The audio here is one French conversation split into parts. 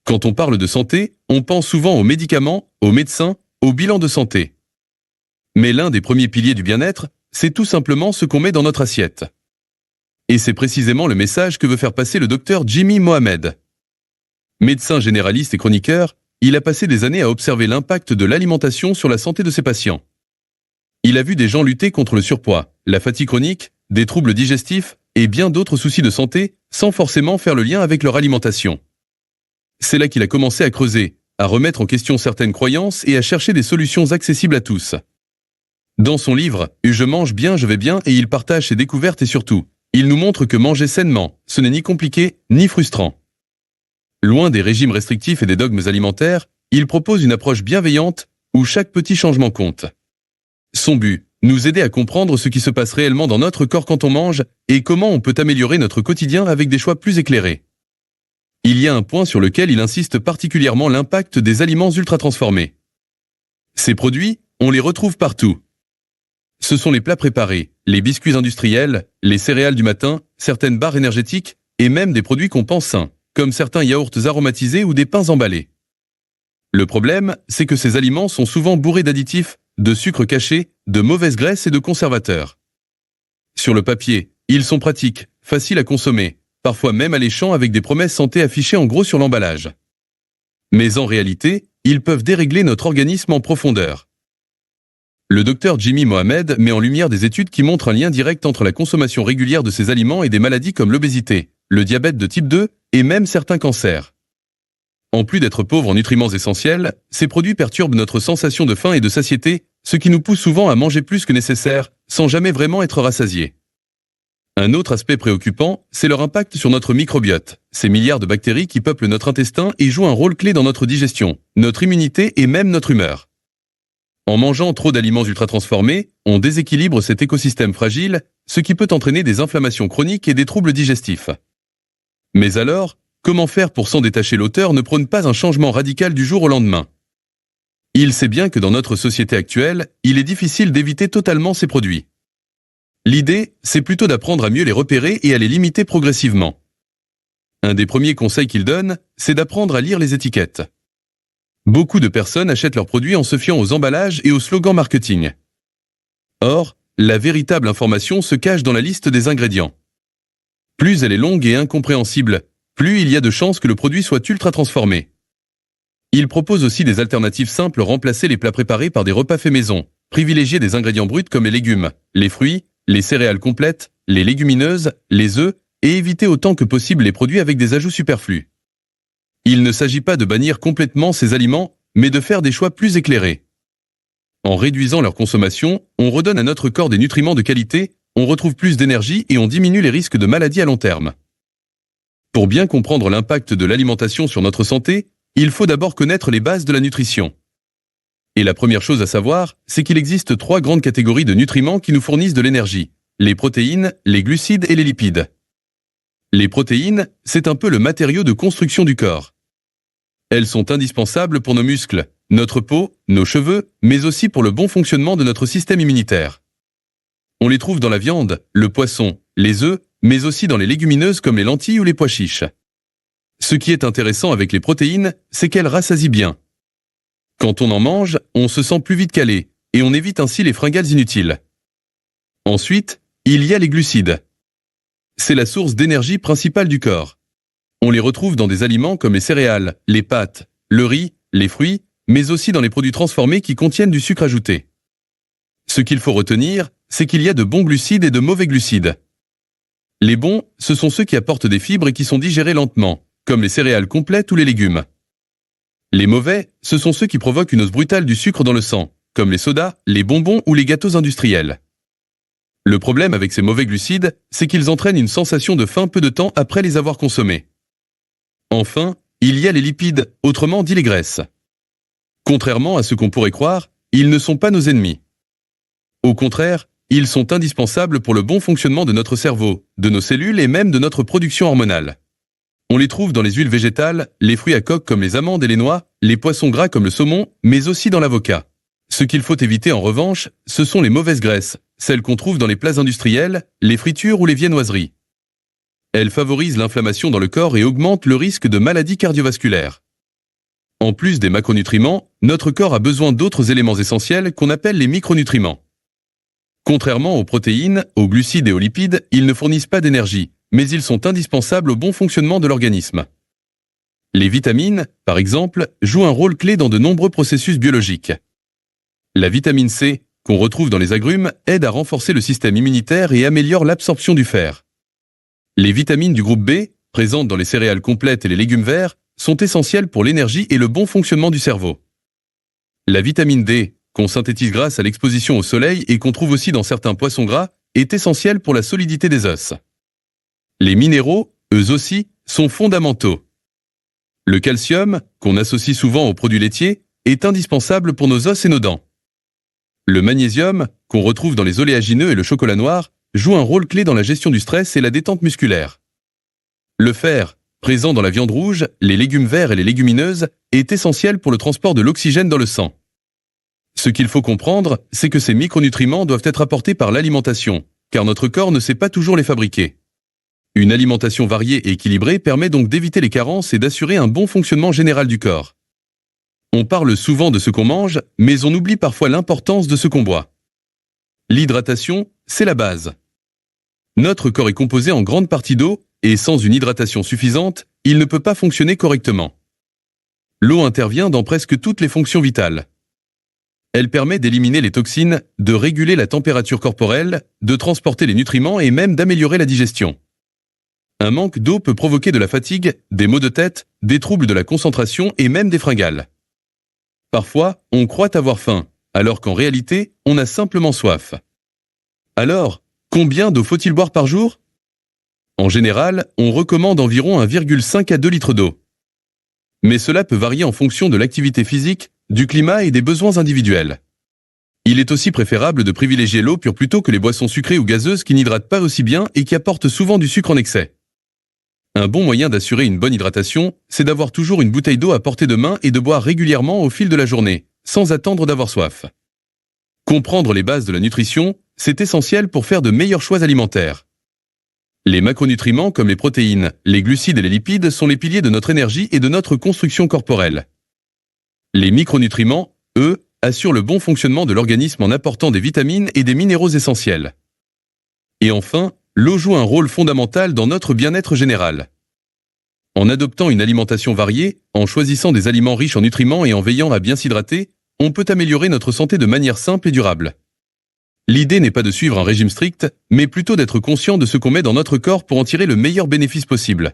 Quand on parle de santé, on pense souvent aux médicaments, aux médecins, au bilan de santé. Mais l'un des premiers piliers du bien-être, c'est tout simplement ce qu'on met dans notre assiette. Et c'est précisément le message que veut faire passer le docteur Jimmy Mohamed. Médecin généraliste et chroniqueur, il a passé des années à observer l'impact de l'alimentation sur la santé de ses patients. Il a vu des gens lutter contre le surpoids, la fatigue chronique, des troubles digestifs et bien d'autres soucis de santé sans forcément faire le lien avec leur alimentation. C'est là qu'il a commencé à creuser, à remettre en question certaines croyances et à chercher des solutions accessibles à tous. Dans son livre « Je mange bien, je vais bien » et il partage ses découvertes et surtout, il nous montre que manger sainement, ce n'est ni compliqué, ni frustrant. Loin des régimes restrictifs et des dogmes alimentaires, il propose une approche bienveillante où chaque petit changement compte. Son but, nous aider à comprendre ce qui se passe réellement dans notre corps quand on mange et comment on peut améliorer notre quotidien avec des choix plus éclairés. Il y a un point sur lequel il insiste particulièrement, l'impact des aliments ultra-transformés. Ces produits, on les retrouve partout. Ce sont les plats préparés, les biscuits industriels, les céréales du matin, certaines barres énergétiques et même des produits qu'on pense sains, comme certains yaourts aromatisés ou des pains emballés. Le problème, c'est que ces aliments sont souvent bourrés d'additifs, de sucres cachés, de mauvaises graisses et de conservateurs. Sur le papier, ils sont pratiques, faciles à consommer, parfois même alléchants avec des promesses santé affichées en gros sur l'emballage. Mais en réalité, ils peuvent dérégler notre organisme en profondeur. Le docteur Jimmy Mohamed met en lumière des études qui montrent un lien direct entre la consommation régulière de ces aliments et des maladies comme l'obésité, le diabète de type 2 et même certains cancers. En plus d'être pauvres en nutriments essentiels, ces produits perturbent notre sensation de faim et de satiété, ce qui nous pousse souvent à manger plus que nécessaire, sans jamais vraiment être rassasiés. Un autre aspect préoccupant, c'est leur impact sur notre microbiote, ces milliards de bactéries qui peuplent notre intestin et jouent un rôle clé dans notre digestion, notre immunité et même notre humeur. En mangeant trop d'aliments ultra-transformés, on déséquilibre cet écosystème fragile, ce qui peut entraîner des inflammations chroniques et des troubles digestifs. Mais alors, comment faire pour s'en détacher? L'auteur ne prône pas un changement radical du jour au lendemain. Il sait bien que dans notre société actuelle, il est difficile d'éviter totalement ces produits. L'idée, c'est plutôt d'apprendre à mieux les repérer et à les limiter progressivement. Un des premiers conseils qu'il donne, c'est d'apprendre à lire les étiquettes. Beaucoup de personnes achètent leurs produits en se fiant aux emballages et aux slogans marketing. Or, la véritable information se cache dans la liste des ingrédients. Plus elle est longue et incompréhensible, plus il y a de chances que le produit soit ultra transformé. Il propose aussi des alternatives simples: remplacer les plats préparés par des repas faits maison, privilégier des ingrédients bruts comme les légumes, les fruits, les céréales complètes, les légumineuses, les œufs, et éviter autant que possible les produits avec des ajouts superflus. Il ne s'agit pas de bannir complètement ces aliments, mais de faire des choix plus éclairés. En réduisant leur consommation, on redonne à notre corps des nutriments de qualité, on retrouve plus d'énergie et on diminue les risques de maladies à long terme. Pour bien comprendre l'impact de l'alimentation sur notre santé, il faut d'abord connaître les bases de la nutrition. Et la première chose à savoir, c'est qu'il existe 3 grandes catégories de nutriments qui nous fournissent de l'énergie: les protéines, les glucides et les lipides. Les protéines, c'est un peu le matériau de construction du corps. Elles sont indispensables pour nos muscles, notre peau, nos cheveux, mais aussi pour le bon fonctionnement de notre système immunitaire. On les trouve dans la viande, le poisson, les œufs, mais aussi dans les légumineuses comme les lentilles ou les pois chiches. Ce qui est intéressant avec les protéines, c'est qu'elles rassasient bien. Quand on en mange, on se sent plus vite calé, et on évite ainsi les fringales inutiles. Ensuite, il y a les glucides. C'est la source d'énergie principale du corps. On les retrouve dans des aliments comme les céréales, les pâtes, le riz, les fruits, mais aussi dans les produits transformés qui contiennent du sucre ajouté. Ce qu'il faut retenir, c'est qu'il y a de bons glucides et de mauvais glucides. Les bons, ce sont ceux qui apportent des fibres et qui sont digérés lentement, comme les céréales complètes ou les légumes. Les mauvais, ce sont ceux qui provoquent une hausse brutale du sucre dans le sang, comme les sodas, les bonbons ou les gâteaux industriels. Le problème avec ces mauvais glucides, c'est qu'ils entraînent une sensation de faim peu de temps après les avoir consommés. Enfin, il y a les lipides, autrement dit les graisses. Contrairement à ce qu'on pourrait croire, ils ne sont pas nos ennemis. Au contraire, ils sont indispensables pour le bon fonctionnement de notre cerveau, de nos cellules et même de notre production hormonale. On les trouve dans les huiles végétales, les fruits à coque comme les amandes et les noix, les poissons gras comme le saumon, mais aussi dans l'avocat. Ce qu'il faut éviter en revanche, ce sont les mauvaises graisses, celles qu'on trouve dans les plats industriels, les fritures ou les viennoiseries. Elles favorisent l'inflammation dans le corps et augmentent le risque de maladies cardiovasculaires. En plus des macronutriments, notre corps a besoin d'autres éléments essentiels qu'on appelle les micronutriments. Contrairement aux protéines, aux glucides et aux lipides, ils ne fournissent pas d'énergie, mais ils sont indispensables au bon fonctionnement de l'organisme. Les vitamines, par exemple, jouent un rôle clé dans de nombreux processus biologiques. La vitamine C, qu'on retrouve dans les agrumes, aide à renforcer le système immunitaire et améliore l'absorption du fer. Les vitamines du groupe B, présentes dans les céréales complètes et les légumes verts, sont essentielles pour l'énergie et le bon fonctionnement du cerveau. La vitamine D, qu'on synthétise grâce à l'exposition au soleil et qu'on trouve aussi dans certains poissons gras, est essentielle pour la solidité des os. Les minéraux, eux aussi, sont fondamentaux. Le calcium, qu'on associe souvent aux produits laitiers, est indispensable pour nos os et nos dents. Le magnésium, qu'on retrouve dans les oléagineux et le chocolat noir, joue un rôle clé dans la gestion du stress et la détente musculaire. Le fer, présent dans la viande rouge, les légumes verts et les légumineuses, est essentiel pour le transport de l'oxygène dans le sang. Ce qu'il faut comprendre, c'est que ces micronutriments doivent être apportés par l'alimentation, car notre corps ne sait pas toujours les fabriquer. Une alimentation variée et équilibrée permet donc d'éviter les carences et d'assurer un bon fonctionnement général du corps. On parle souvent de ce qu'on mange, mais on oublie parfois l'importance de ce qu'on boit. L'hydratation, c'est la base. Notre corps est composé en grande partie d'eau, et sans une hydratation suffisante, il ne peut pas fonctionner correctement. L'eau intervient dans presque toutes les fonctions vitales. Elle permet d'éliminer les toxines, de réguler la température corporelle, de transporter les nutriments et même d'améliorer la digestion. Un manque d'eau peut provoquer de la fatigue, des maux de tête, des troubles de la concentration et même des fringales. Parfois, on croit avoir faim, alors qu'en réalité, on a simplement soif. Alors, combien d'eau faut-il boire par jour? En général, on recommande environ 1,5 à 2 litres d'eau. Mais cela peut varier en fonction de l'activité physique, du climat et des besoins individuels. Il est aussi préférable de privilégier l'eau pure plutôt que les boissons sucrées ou gazeuses qui n'hydratent pas aussi bien et qui apportent souvent du sucre en excès. Un bon moyen d'assurer une bonne hydratation, c'est d'avoir toujours une bouteille d'eau à portée de main et de boire régulièrement au fil de la journée, sans attendre d'avoir soif. Comprendre les bases de la nutrition, c'est essentiel pour faire de meilleurs choix alimentaires. Les macronutriments comme les protéines, les glucides et les lipides sont les piliers de notre énergie et de notre construction corporelle. Les micronutriments, eux, assurent le bon fonctionnement de l'organisme en apportant des vitamines et des minéraux essentiels. Et enfin, l'eau joue un rôle fondamental dans notre bien-être général. En adoptant une alimentation variée, en choisissant des aliments riches en nutriments et en veillant à bien s'hydrater, on peut améliorer notre santé de manière simple et durable. L'idée n'est pas de suivre un régime strict, mais plutôt d'être conscient de ce qu'on met dans notre corps pour en tirer le meilleur bénéfice possible.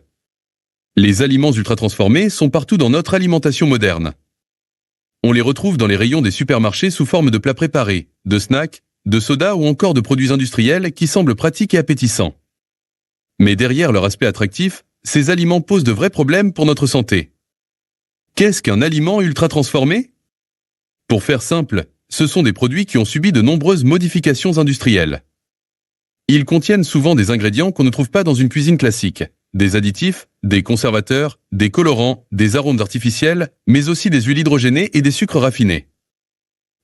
Les aliments ultra-transformés sont partout dans notre alimentation moderne. On les retrouve dans les rayons des supermarchés sous forme de plats préparés, de snacks, de sodas ou encore de produits industriels qui semblent pratiques et appétissants. Mais derrière leur aspect attractif, ces aliments posent de vrais problèmes pour notre santé. Qu'est-ce qu'un aliment ultra-transformé? Pour faire simple, ce sont des produits qui ont subi de nombreuses modifications industrielles. Ils contiennent souvent des ingrédients qu'on ne trouve pas dans une cuisine classique, des additifs, des conservateurs, des colorants, des arômes artificiels, mais aussi des huiles hydrogénées et des sucres raffinés.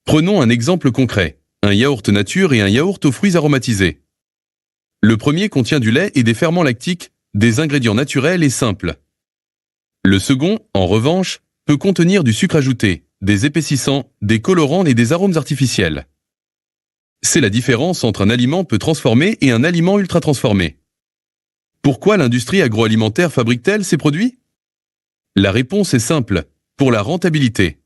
Prenons un exemple concret. Un yaourt nature et un yaourt aux fruits aromatisés. Le premier contient du lait et des ferments lactiques, des ingrédients naturels et simples. Le second, en revanche, peut contenir du sucre ajouté, des épaississants, des colorants et des arômes artificiels. C'est la différence entre un aliment peu transformé et un aliment ultra transformé. Pourquoi l'industrie agroalimentaire fabrique-t-elle ces produits? La réponse est simple, pour la rentabilité.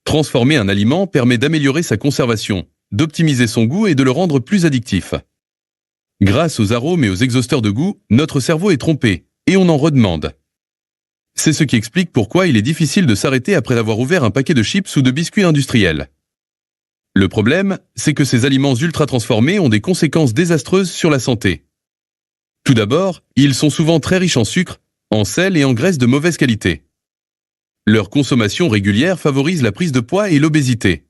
Transformer un aliment permet d'améliorer sa conservation, d'optimiser son goût et de le rendre plus addictif. Grâce aux arômes et aux exhausteurs de goût, notre cerveau est trompé, et on en redemande. C'est ce qui explique pourquoi il est difficile de s'arrêter après avoir ouvert un paquet de chips ou de biscuits industriels. Le problème, c'est que ces aliments ultra transformés ont des conséquences désastreuses sur la santé. Tout d'abord, ils sont souvent très riches en sucre, en sel et en graisse de mauvaise qualité. Leur consommation régulière favorise la prise de poids et l'obésité.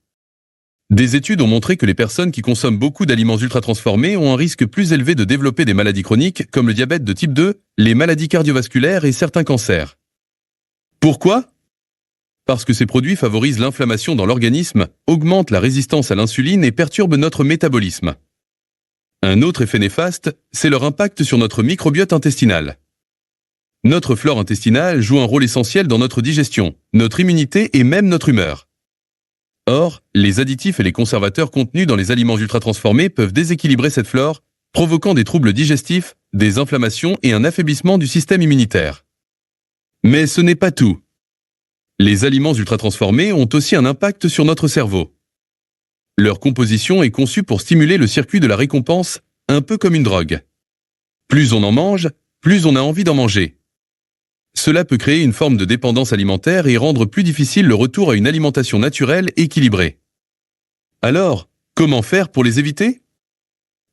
Des études ont montré que les personnes qui consomment beaucoup d'aliments ultra-transformés ont un risque plus élevé de développer des maladies chroniques comme le diabète de type 2, les maladies cardiovasculaires et certains cancers. Pourquoi? Parce que ces produits favorisent l'inflammation dans l'organisme, augmentent la résistance à l'insuline et perturbent notre métabolisme. Un autre effet néfaste, c'est leur impact sur notre microbiote intestinal. Notre flore intestinale joue un rôle essentiel dans notre digestion, notre immunité et même notre humeur. Or, les additifs et les conservateurs contenus dans les aliments ultra-transformés peuvent déséquilibrer cette flore, provoquant des troubles digestifs, des inflammations et un affaiblissement du système immunitaire. Mais ce n'est pas tout. Les aliments ultra-transformés ont aussi un impact sur notre cerveau. Leur composition est conçue pour stimuler le circuit de la récompense, un peu comme une drogue. Plus on en mange, plus on a envie d'en manger. Cela peut créer une forme de dépendance alimentaire et rendre plus difficile le retour à une alimentation naturelle équilibrée. Alors, comment faire pour les éviter?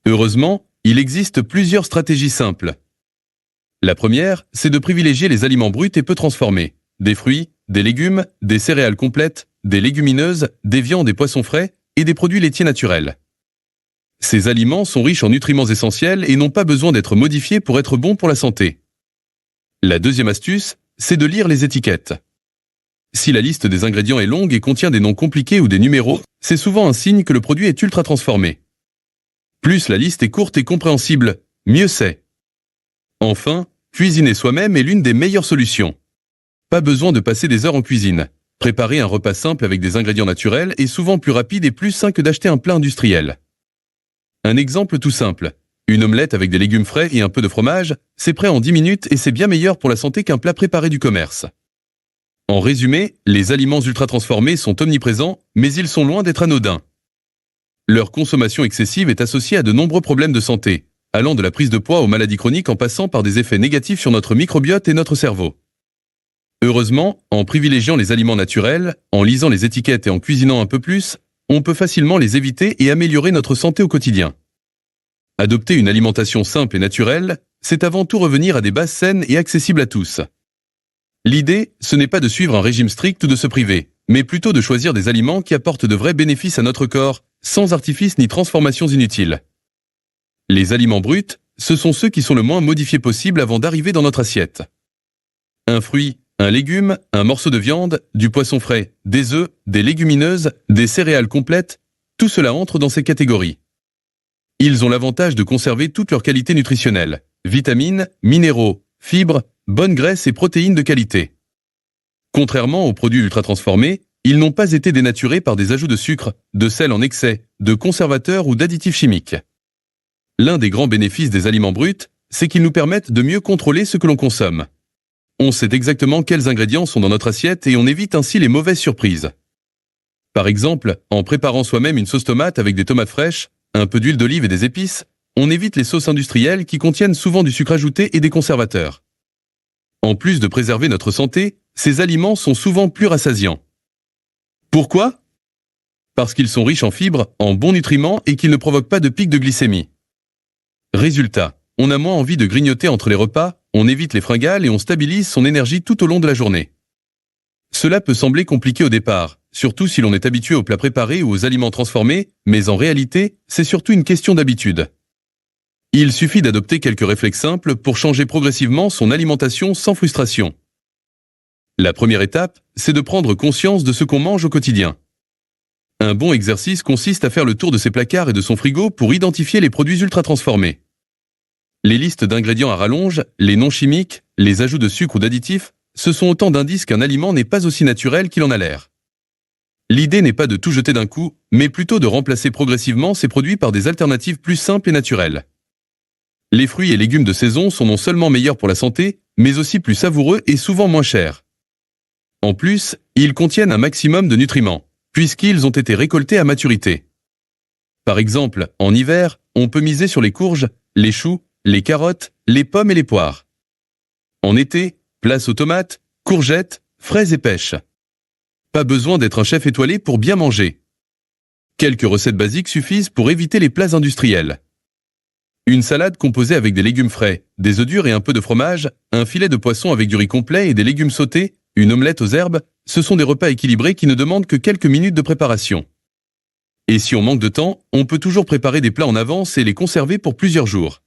Heureusement, il existe plusieurs stratégies simples. La première, c'est de privilégier les aliments bruts et peu transformés. Des fruits, des légumes, des céréales complètes, des légumineuses, des viandes et poissons frais, et des produits laitiers naturels. Ces aliments sont riches en nutriments essentiels et n'ont pas besoin d'être modifiés pour être bons pour la santé. La deuxième astuce, c'est de lire les étiquettes. Si la liste des ingrédients est longue et contient des noms compliqués ou des numéros, c'est souvent un signe que le produit est ultra transformé. Plus la liste est courte et compréhensible, mieux c'est. Enfin, cuisiner soi-même est l'une des meilleures solutions. Pas besoin de passer des heures en cuisine. Préparer un repas simple avec des ingrédients naturels est souvent plus rapide et plus sain que d'acheter un plat industriel. Un exemple tout simple. Une omelette avec des légumes frais et un peu de fromage, c'est prêt en 10 minutes et c'est bien meilleur pour la santé qu'un plat préparé du commerce. En résumé, les aliments ultra-transformés sont omniprésents, mais ils sont loin d'être anodins. Leur consommation excessive est associée à de nombreux problèmes de santé, allant de la prise de poids aux maladies chroniques en passant par des effets négatifs sur notre microbiote et notre cerveau. Heureusement, en privilégiant les aliments naturels, en lisant les étiquettes et en cuisinant un peu plus, on peut facilement les éviter et améliorer notre santé au quotidien. Adopter une alimentation simple et naturelle, c'est avant tout revenir à des bases saines et accessibles à tous. L'idée, ce n'est pas de suivre un régime strict ou de se priver, mais plutôt de choisir des aliments qui apportent de vrais bénéfices à notre corps, sans artifice ni transformations inutiles. Les aliments bruts, ce sont ceux qui sont le moins modifiés possible avant d'arriver dans notre assiette. Un fruit, un légume, un morceau de viande, du poisson frais, des œufs, des légumineuses, des céréales complètes, tout cela entre dans ces catégories. Ils ont l'avantage de conserver toutes leurs qualités nutritionnelles, vitamines, minéraux, fibres, bonnes graisses et protéines de qualité. Contrairement aux produits ultra-transformés, ils n'ont pas été dénaturés par des ajouts de sucre, de sel en excès, de conservateurs ou d'additifs chimiques. L'un des grands bénéfices des aliments bruts, c'est qu'ils nous permettent de mieux contrôler ce que l'on consomme. On sait exactement quels ingrédients sont dans notre assiette et on évite ainsi les mauvaises surprises. Par exemple, en préparant soi-même une sauce tomate avec des tomates fraîches, un peu d'huile d'olive et des épices, on évite les sauces industrielles qui contiennent souvent du sucre ajouté et des conservateurs. En plus de préserver notre santé, ces aliments sont souvent plus rassasiants. Pourquoi? Parce qu'ils sont riches en fibres, en bons nutriments et qu'ils ne provoquent pas de pic de glycémie. Résultat, on a moins envie de grignoter entre les repas, on évite les fringales et on stabilise son énergie tout au long de la journée. Cela peut sembler compliqué au départ, surtout si l'on est habitué aux plats préparés ou aux aliments transformés, mais en réalité, c'est surtout une question d'habitude. Il suffit d'adopter quelques réflexes simples pour changer progressivement son alimentation sans frustration. La première étape, c'est de prendre conscience de ce qu'on mange au quotidien. Un bon exercice consiste à faire le tour de ses placards et de son frigo pour identifier les produits ultra transformés. Les listes d'ingrédients à rallonge, les noms chimiques, les ajouts de sucre ou d'additifs, ce sont autant d'indices qu'un aliment n'est pas aussi naturel qu'il en a l'air. L'idée n'est pas de tout jeter d'un coup, mais plutôt de remplacer progressivement ces produits par des alternatives plus simples et naturelles. Les fruits et légumes de saison sont non seulement meilleurs pour la santé, mais aussi plus savoureux et souvent moins chers. En plus, ils contiennent un maximum de nutriments, puisqu'ils ont été récoltés à maturité. Par exemple, en hiver, on peut miser sur les courges, les choux, les carottes, les pommes et les poires. En été, place aux tomates, courgettes, fraises et pêches. Pas besoin d'être un chef étoilé pour bien manger. Quelques recettes basiques suffisent pour éviter les plats industriels. Une salade composée avec des légumes frais, des œufs durs et un peu de fromage, un filet de poisson avec du riz complet et des légumes sautés, une omelette aux herbes, ce sont des repas équilibrés qui ne demandent que quelques minutes de préparation. Et si on manque de temps, on peut toujours préparer des plats en avance et les conserver pour plusieurs jours.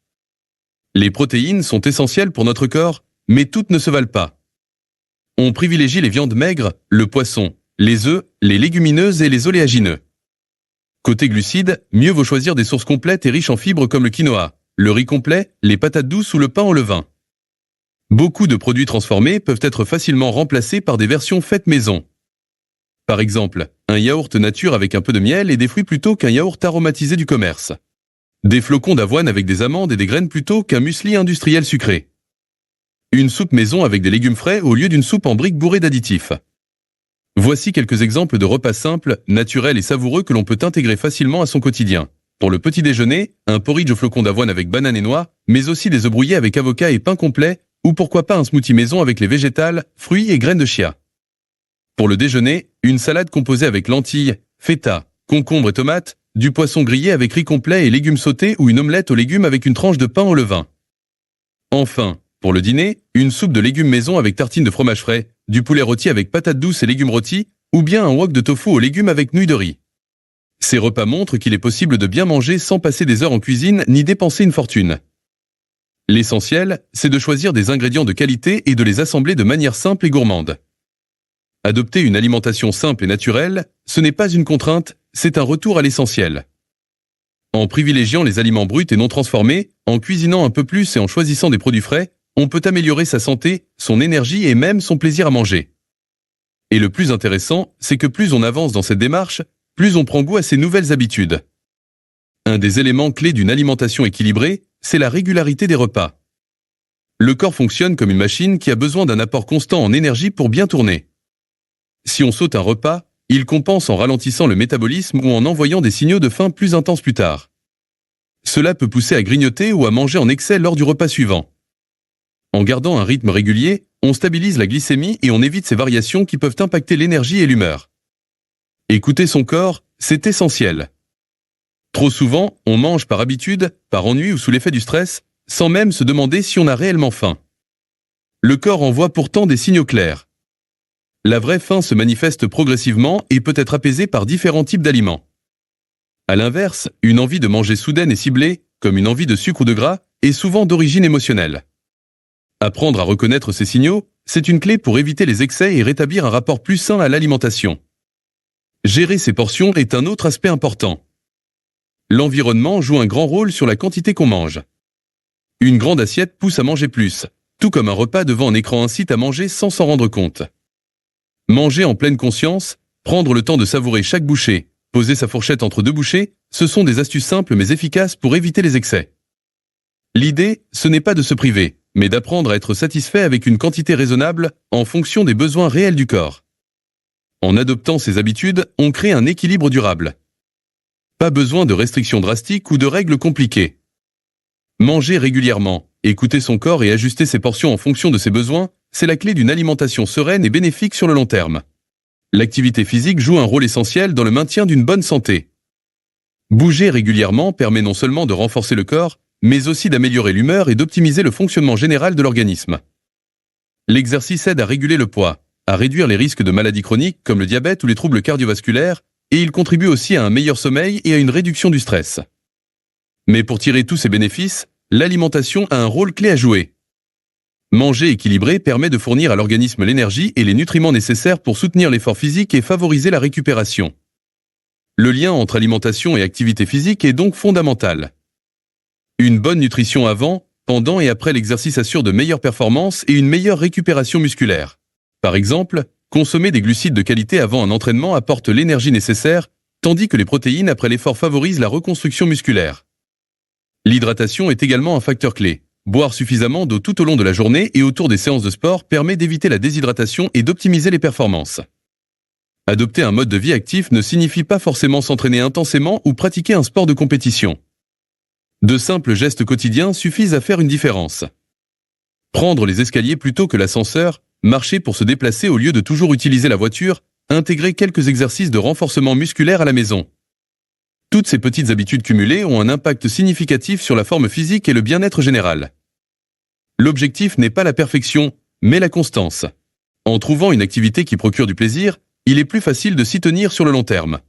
Les protéines sont essentielles pour notre corps, mais toutes ne se valent pas. On privilégie les viandes maigres, le poisson, les œufs, les légumineuses et les oléagineux. Côté glucides, mieux vaut choisir des sources complètes et riches en fibres comme le quinoa, le riz complet, les patates douces ou le pain au levain. Beaucoup de produits transformés peuvent être facilement remplacés par des versions faites maison. Par exemple, un yaourt nature avec un peu de miel et des fruits plutôt qu'un yaourt aromatisé du commerce. Des flocons d'avoine avec des amandes et des graines plutôt qu'un muesli industriel sucré. Une soupe maison avec des légumes frais au lieu d'une soupe en briques bourrée d'additifs. Voici quelques exemples de repas simples, naturels et savoureux que l'on peut intégrer facilement à son quotidien. Pour le petit déjeuner, un porridge aux flocons d'avoine avec banane et noix, mais aussi des œufs brouillés avec avocat et pain complet, ou pourquoi pas un smoothie maison avec les végétales, fruits et graines de chia. Pour le déjeuner, une salade composée avec lentilles, feta, concombres et tomates, du poisson grillé avec riz complet et légumes sautés ou une omelette aux légumes avec une tranche de pain au levain. Enfin, pour le dîner, une soupe de légumes maison avec tartine de fromage frais, du poulet rôti avec patates douces et légumes rôtis, ou bien un wok de tofu aux légumes avec nouilles de riz. Ces repas montrent qu'il est possible de bien manger sans passer des heures en cuisine ni dépenser une fortune. L'essentiel, c'est de choisir des ingrédients de qualité et de les assembler de manière simple et gourmande. Adopter une alimentation simple et naturelle, ce n'est pas une contrainte, c'est un retour à l'essentiel. En privilégiant les aliments bruts et non transformés, en cuisinant un peu plus et en choisissant des produits frais, on peut améliorer sa santé, son énergie et même son plaisir à manger. Et le plus intéressant, c'est que plus on avance dans cette démarche, plus on prend goût à ces nouvelles habitudes. Un des éléments clés d'une alimentation équilibrée, c'est la régularité des repas. Le corps fonctionne comme une machine qui a besoin d'un apport constant en énergie pour bien tourner. Si on saute un repas, il compense en ralentissant le métabolisme ou en envoyant des signaux de faim plus intenses plus tard. Cela peut pousser à grignoter ou à manger en excès lors du repas suivant. En gardant un rythme régulier, on stabilise la glycémie et on évite ces variations qui peuvent impacter l'énergie et l'humeur. Écouter son corps, c'est essentiel. Trop souvent, on mange par habitude, par ennui ou sous l'effet du stress, sans même se demander si on a réellement faim. Le corps envoie pourtant des signaux clairs. La vraie faim se manifeste progressivement et peut être apaisée par différents types d'aliments. A l'inverse, une envie de manger soudaine et ciblée, comme une envie de sucre ou de gras, est souvent d'origine émotionnelle. Apprendre à reconnaître ces signaux, c'est une clé pour éviter les excès et rétablir un rapport plus sain à l'alimentation. Gérer ses portions est un autre aspect important. L'environnement joue un grand rôle sur la quantité qu'on mange. Une grande assiette pousse à manger plus, tout comme un repas devant un écran incite à manger sans s'en rendre compte. Manger en pleine conscience, prendre le temps de savourer chaque bouchée, poser sa fourchette entre deux bouchées, ce sont des astuces simples mais efficaces pour éviter les excès. L'idée, ce n'est pas de se priver, mais d'apprendre à être satisfait avec une quantité raisonnable en fonction des besoins réels du corps. En adoptant ces habitudes, on crée un équilibre durable. Pas besoin de restrictions drastiques ou de règles compliquées. Manger régulièrement, écouter son corps et ajuster ses portions en fonction de ses besoins, c'est la clé d'une alimentation sereine et bénéfique sur le long terme. L'activité physique joue un rôle essentiel dans le maintien d'une bonne santé. Bouger régulièrement permet non seulement de renforcer le corps, mais aussi d'améliorer l'humeur et d'optimiser le fonctionnement général de l'organisme. L'exercice aide à réguler le poids, à réduire les risques de maladies chroniques comme le diabète ou les troubles cardiovasculaires, et il contribue aussi à un meilleur sommeil et à une réduction du stress. Mais pour tirer tous ces bénéfices, l'alimentation a un rôle clé à jouer. Manger équilibré permet de fournir à l'organisme l'énergie et les nutriments nécessaires pour soutenir l'effort physique et favoriser la récupération. Le lien entre alimentation et activité physique est donc fondamental. Une bonne nutrition avant, pendant et après l'exercice assure de meilleures performances et une meilleure récupération musculaire. Par exemple, consommer des glucides de qualité avant un entraînement apporte l'énergie nécessaire, tandis que les protéines après l'effort favorisent la reconstruction musculaire. L'hydratation est également un facteur clé. Boire suffisamment d'eau tout au long de la journée et autour des séances de sport permet d'éviter la déshydratation et d'optimiser les performances. Adopter un mode de vie actif ne signifie pas forcément s'entraîner intensément ou pratiquer un sport de compétition. De simples gestes quotidiens suffisent à faire une différence. Prendre les escaliers plutôt que l'ascenseur, marcher pour se déplacer au lieu de toujours utiliser la voiture, intégrer quelques exercices de renforcement musculaire à la maison. Toutes ces petites habitudes cumulées ont un impact significatif sur la forme physique et le bien-être général. L'objectif n'est pas la perfection, mais la constance. En trouvant une activité qui procure du plaisir, il est plus facile de s'y tenir sur le long terme.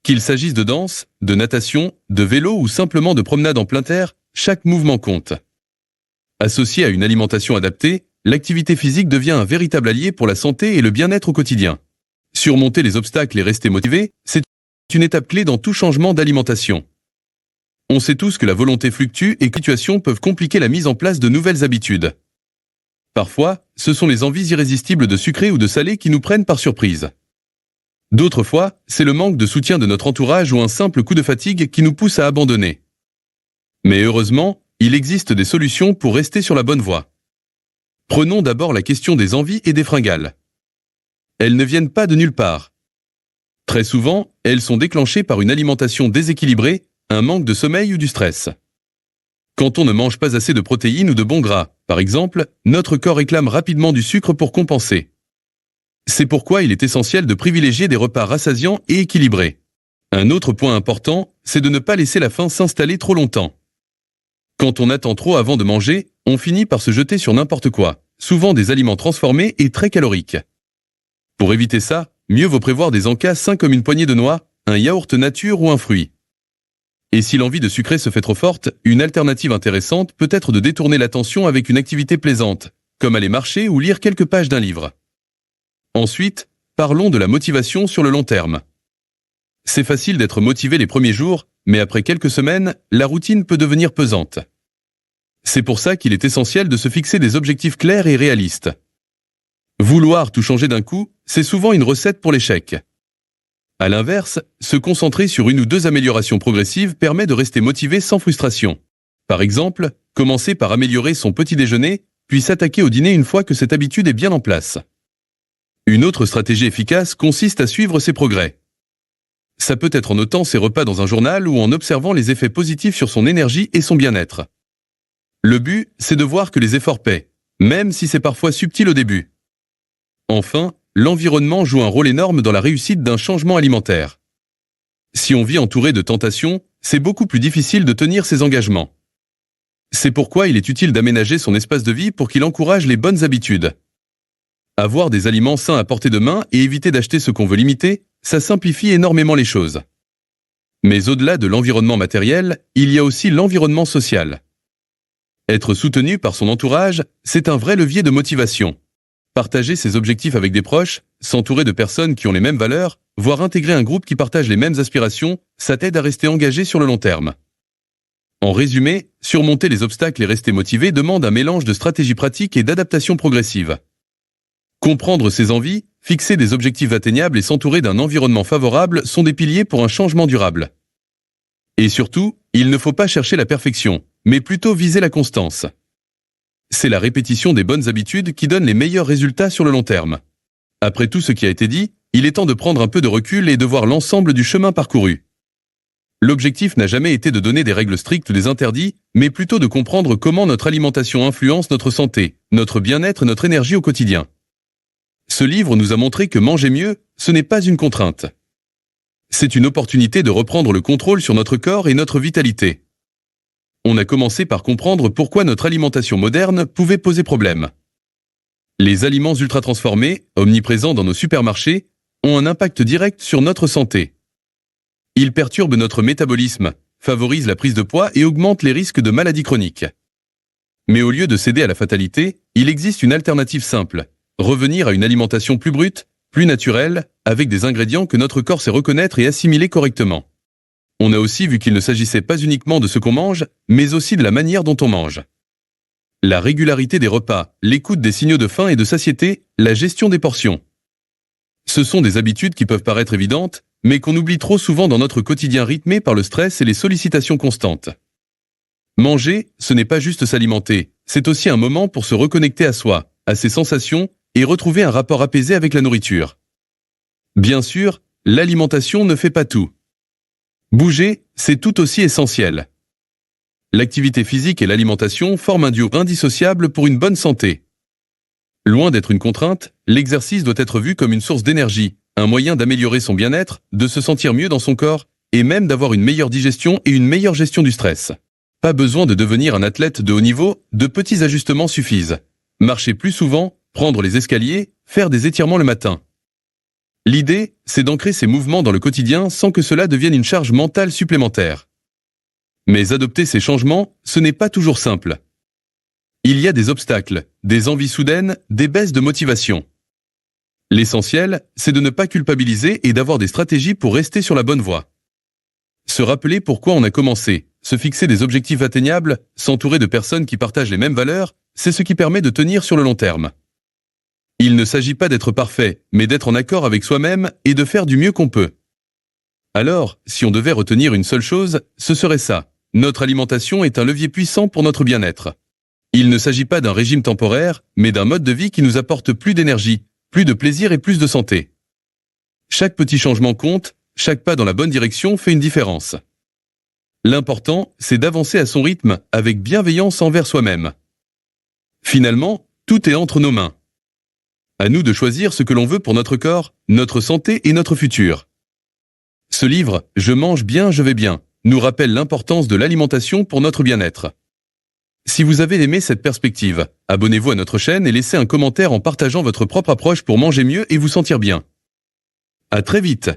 Qu'il s'agisse de danse, de natation, de vélo ou simplement de promenade en plein air, chaque mouvement compte. Associé à une alimentation adaptée, l'activité physique devient un véritable allié pour la santé et le bien-être au quotidien. Surmonter les obstacles et rester motivé, c'est une étape clé dans tout changement d'alimentation. On sait tous que la volonté fluctue et que les situations peuvent compliquer la mise en place de nouvelles habitudes. Parfois, ce sont les envies irrésistibles de sucré ou de salé qui nous prennent par surprise. D'autres fois, c'est le manque de soutien de notre entourage ou un simple coup de fatigue qui nous pousse à abandonner. Mais heureusement, il existe des solutions pour rester sur la bonne voie. Prenons d'abord la question des envies et des fringales. Elles ne viennent pas de nulle part. Très souvent, elles sont déclenchées par une alimentation déséquilibrée, un manque de sommeil ou du stress. Quand on ne mange pas assez de protéines ou de bons gras, par exemple, notre corps réclame rapidement du sucre pour compenser. C'est pourquoi il est essentiel de privilégier des repas rassasiants et équilibrés. Un autre point important, c'est de ne pas laisser la faim s'installer trop longtemps. Quand on attend trop avant de manger, on finit par se jeter sur n'importe quoi, souvent des aliments transformés et très caloriques. Pour éviter ça, mieux vaut prévoir des encas sains comme une poignée de noix, un yaourt nature ou un fruit. Et si l'envie de sucrer se fait trop forte, une alternative intéressante peut être de détourner l'attention avec une activité plaisante, comme aller marcher ou lire quelques pages d'un livre. Ensuite, parlons de la motivation sur le long terme. C'est facile d'être motivé les premiers jours, mais après quelques semaines, la routine peut devenir pesante. C'est pour ça qu'il est essentiel de se fixer des objectifs clairs et réalistes. Vouloir tout changer d'un coup, c'est souvent une recette pour l'échec. À l'inverse, se concentrer sur une ou deux améliorations progressives permet de rester motivé sans frustration. Par exemple, commencer par améliorer son petit déjeuner, puis s'attaquer au dîner une fois que cette habitude est bien en place. Une autre stratégie efficace consiste à suivre ses progrès. Ça peut être en notant ses repas dans un journal ou en observant les effets positifs sur son énergie et son bien-être. Le but, c'est de voir que les efforts paient, même si c'est parfois subtil au début. Enfin, l'environnement joue un rôle énorme dans la réussite d'un changement alimentaire. Si on vit entouré de tentations, c'est beaucoup plus difficile de tenir ses engagements. C'est pourquoi il est utile d'aménager son espace de vie pour qu'il encourage les bonnes habitudes. Avoir des aliments sains à portée de main et éviter d'acheter ce qu'on veut limiter, ça simplifie énormément les choses. Mais au-delà de l'environnement matériel, il y a aussi l'environnement social. Être soutenu par son entourage, c'est un vrai levier de motivation. Partager ses objectifs avec des proches, s'entourer de personnes qui ont les mêmes valeurs, voire intégrer un groupe qui partage les mêmes aspirations, ça t'aide à rester engagé sur le long terme. En résumé, surmonter les obstacles et rester motivé demande un mélange de stratégies pratiques et d'adaptation progressive. Comprendre ses envies, fixer des objectifs atteignables et s'entourer d'un environnement favorable sont des piliers pour un changement durable. Et surtout, il ne faut pas chercher la perfection, mais plutôt viser la constance. C'est la répétition des bonnes habitudes qui donne les meilleurs résultats sur le long terme. Après tout ce qui a été dit, il est temps de prendre un peu de recul et de voir l'ensemble du chemin parcouru. L'objectif n'a jamais été de donner des règles strictes ou des interdits, mais plutôt de comprendre comment notre alimentation influence notre santé, notre bien-être et notre énergie au quotidien. Ce livre nous a montré que manger mieux, ce n'est pas une contrainte. C'est une opportunité de reprendre le contrôle sur notre corps et notre vitalité. On a commencé par comprendre pourquoi notre alimentation moderne pouvait poser problème. Les aliments ultra-transformés, omniprésents dans nos supermarchés, ont un impact direct sur notre santé. Ils perturbent notre métabolisme, favorisent la prise de poids et augmentent les risques de maladies chroniques. Mais au lieu de céder à la fatalité, il existe une alternative simple. Revenir à une alimentation plus brute, plus naturelle, avec des ingrédients que notre corps sait reconnaître et assimiler correctement. On a aussi vu qu'il ne s'agissait pas uniquement de ce qu'on mange, mais aussi de la manière dont on mange. La régularité des repas, l'écoute des signaux de faim et de satiété, la gestion des portions. Ce sont des habitudes qui peuvent paraître évidentes, mais qu'on oublie trop souvent dans notre quotidien rythmé par le stress et les sollicitations constantes. Manger, ce n'est pas juste s'alimenter, c'est aussi un moment pour se reconnecter à soi, à ses sensations, et retrouver un rapport apaisé avec la nourriture. Bien sûr, l'alimentation ne fait pas tout. Bouger, c'est tout aussi essentiel. L'activité physique et l'alimentation forment un duo indissociable pour une bonne santé. Loin d'être une contrainte, l'exercice doit être vu comme une source d'énergie, un moyen d'améliorer son bien-être, de se sentir mieux dans son corps, et même d'avoir une meilleure digestion et une meilleure gestion du stress. Pas besoin de devenir un athlète de haut niveau, de petits ajustements suffisent. Marcher plus souvent, prendre les escaliers, faire des étirements le matin. L'idée, c'est d'ancrer ces mouvements dans le quotidien sans que cela devienne une charge mentale supplémentaire. Mais adopter ces changements, ce n'est pas toujours simple. Il y a des obstacles, des envies soudaines, des baisses de motivation. L'essentiel, c'est de ne pas culpabiliser et d'avoir des stratégies pour rester sur la bonne voie. Se rappeler pourquoi on a commencé, se fixer des objectifs atteignables, s'entourer de personnes qui partagent les mêmes valeurs, c'est ce qui permet de tenir sur le long terme. Il ne s'agit pas d'être parfait, mais d'être en accord avec soi-même et de faire du mieux qu'on peut. Alors, si on devait retenir une seule chose, ce serait ça. Notre alimentation est un levier puissant pour notre bien-être. Il ne s'agit pas d'un régime temporaire, mais d'un mode de vie qui nous apporte plus d'énergie, plus de plaisir et plus de santé. Chaque petit changement compte, chaque pas dans la bonne direction fait une différence. L'important, c'est d'avancer à son rythme avec bienveillance envers soi-même. Finalement, tout est entre nos mains. À nous de choisir ce que l'on veut pour notre corps, notre santé et notre futur. Ce livre, Je mange bien, je vais bien, nous rappelle l'importance de l'alimentation pour notre bien-être. Si vous avez aimé cette perspective, abonnez-vous à notre chaîne et laissez un commentaire en partageant votre propre approche pour manger mieux et vous sentir bien. À très vite!